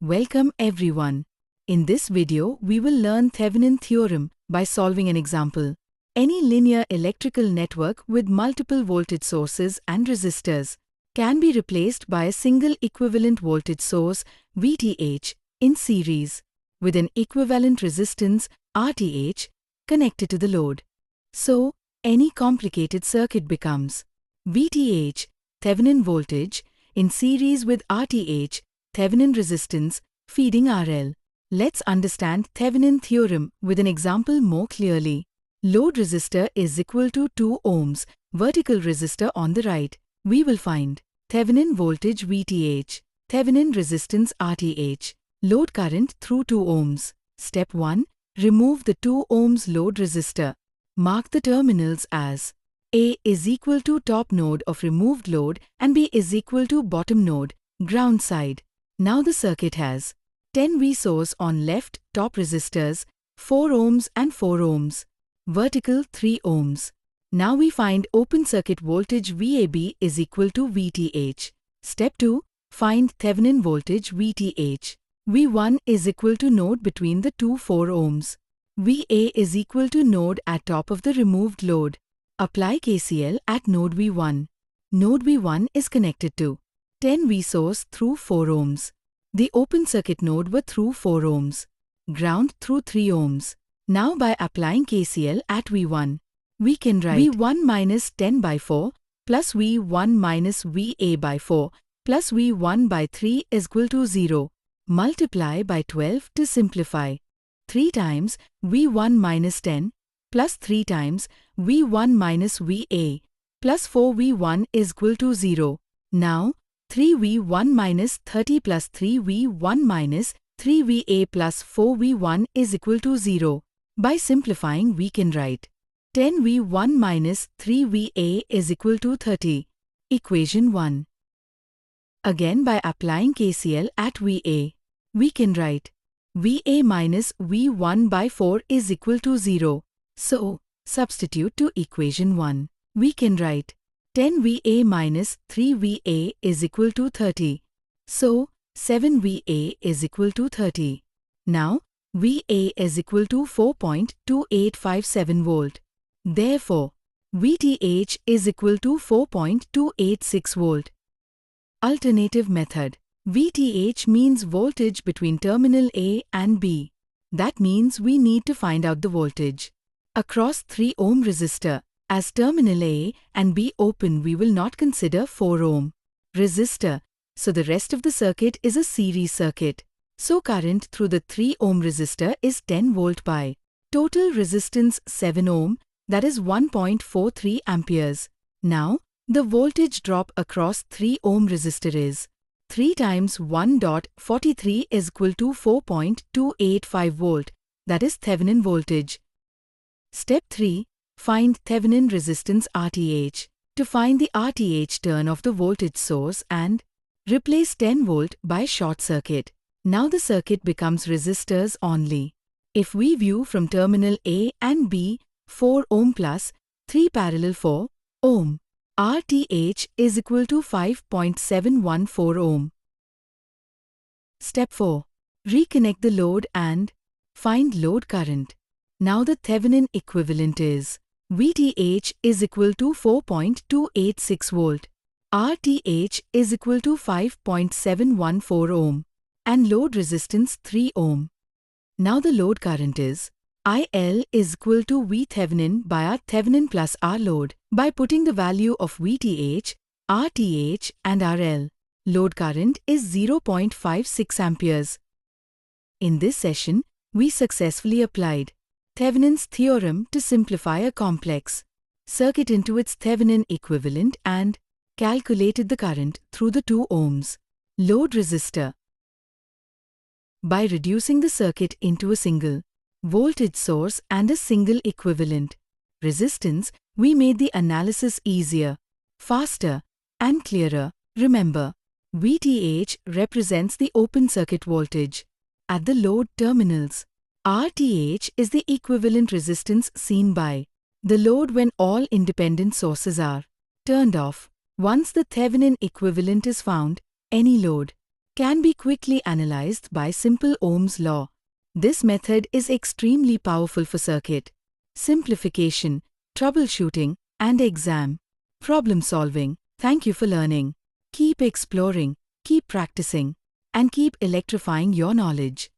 Welcome everyone. In this video, we will learn Thevenin Theorem by solving an example. Any linear electrical network with multiple voltage sources and resistors can be replaced by a single equivalent voltage source VTH in series with an equivalent resistance RTH connected to the load. So, any complicated circuit becomes VTH, Thevenin voltage, in series with RTH, Thevenin resistance, feeding RL. Let's understand Thevenin theorem with an example more clearly. Load resistor is equal to 2 ohms, vertical resistor on the right. We will find Thevenin voltage VTH, Thevenin resistance RTH, load current through 2 ohms. Step 1. Remove the 2 ohms load resistor. Mark the terminals as A is equal to top node of removed load and B is equal to bottom node, ground side. Now the circuit has 10 V source on left top resistors, 4 ohms and 4 ohms, vertical 3 ohms. Now we find open circuit voltage VAB is equal to VTH. Step 2. Find Thevenin voltage VTH. V1 is equal to node between the two 4 ohms. VA is equal to node at top of the removed load. Apply KCL at node V1. Node V1 is connected to 10 V source through 4 ohms. The open circuit node were through 4 ohms. Ground through 3 ohms. Now by applying KCL at V1, we can write V1 minus 10 by 4 plus V1 minus VA by 4 plus V1 by 3 is equal to 0. Multiply by 12 to simplify. 3 times V1 minus 10 plus 3 times V1 minus VA plus 4V1 is equal to 0. Now, 3V1 minus 30 plus 3V1 minus 3VA plus 4V1 is equal to 0. By simplifying, we can write 10V1 minus 3VA is equal to 30. Equation 1. Again, by applying KCL at VA, we can write VA minus V1 by 4 is equal to 0. So, substitute to equation 1. We can write 10VA minus 3VA is equal to 30. So, 7VA is equal to 30. Now, VA is equal to 4.2857 volt. Therefore, VTH is equal to 4.286 volt. Alternative method. VTH means voltage between terminal A and B. That means we need to find out the voltage across 3 ohm resistor. As terminal A and B open, we will not consider 4 ohm resistor, so the rest of the circuit is a series circuit. So current through the 3 ohm resistor is 10 volt by total resistance 7 ohm, that is 1.43 amperes. Now, the voltage drop across 3 ohm resistor is 3 times 1.43 is equal to 4.285 volt, that is Thevenin voltage. Step 3. Find Thevenin resistance RTH. To find the RTH turn of the voltage source and replace 10 volt by short circuit. Now the circuit becomes resistors only. If we view from terminal A and B, 4 ohm plus 3 parallel 4 ohm, RTH is equal to 5.714 ohm. Step 4. Reconnect the load and find load current. Now the Thevenin equivalent is VTH is equal to 4.286 volt, RTH is equal to 5.714 ohm, and load resistance 3 ohm. Now the load current is IL is equal to V Thevenin by R Thevenin plus R load. By putting the value of VTH, RTH and RL, load current is 0.56 amperes. In this session, we successfully applied Thevenin's theorem to simplify a complex circuit into its Thevenin equivalent and calculated the current through the 2 ohms load resistor. By reducing the circuit into a single voltage source and a single equivalent resistance, we made the analysis easier, faster, and clearer. Remember, VTH represents the open circuit voltage at the load terminals. RTH is the equivalent resistance seen by the load when all independent sources are turned off. Once the Thevenin equivalent is found, any load can be quickly analyzed by simple Ohm's law. This method is extremely powerful for circuit simplification, troubleshooting, and exam problem solving. Thank you for learning. Keep exploring, keep practicing, and keep electrifying your knowledge.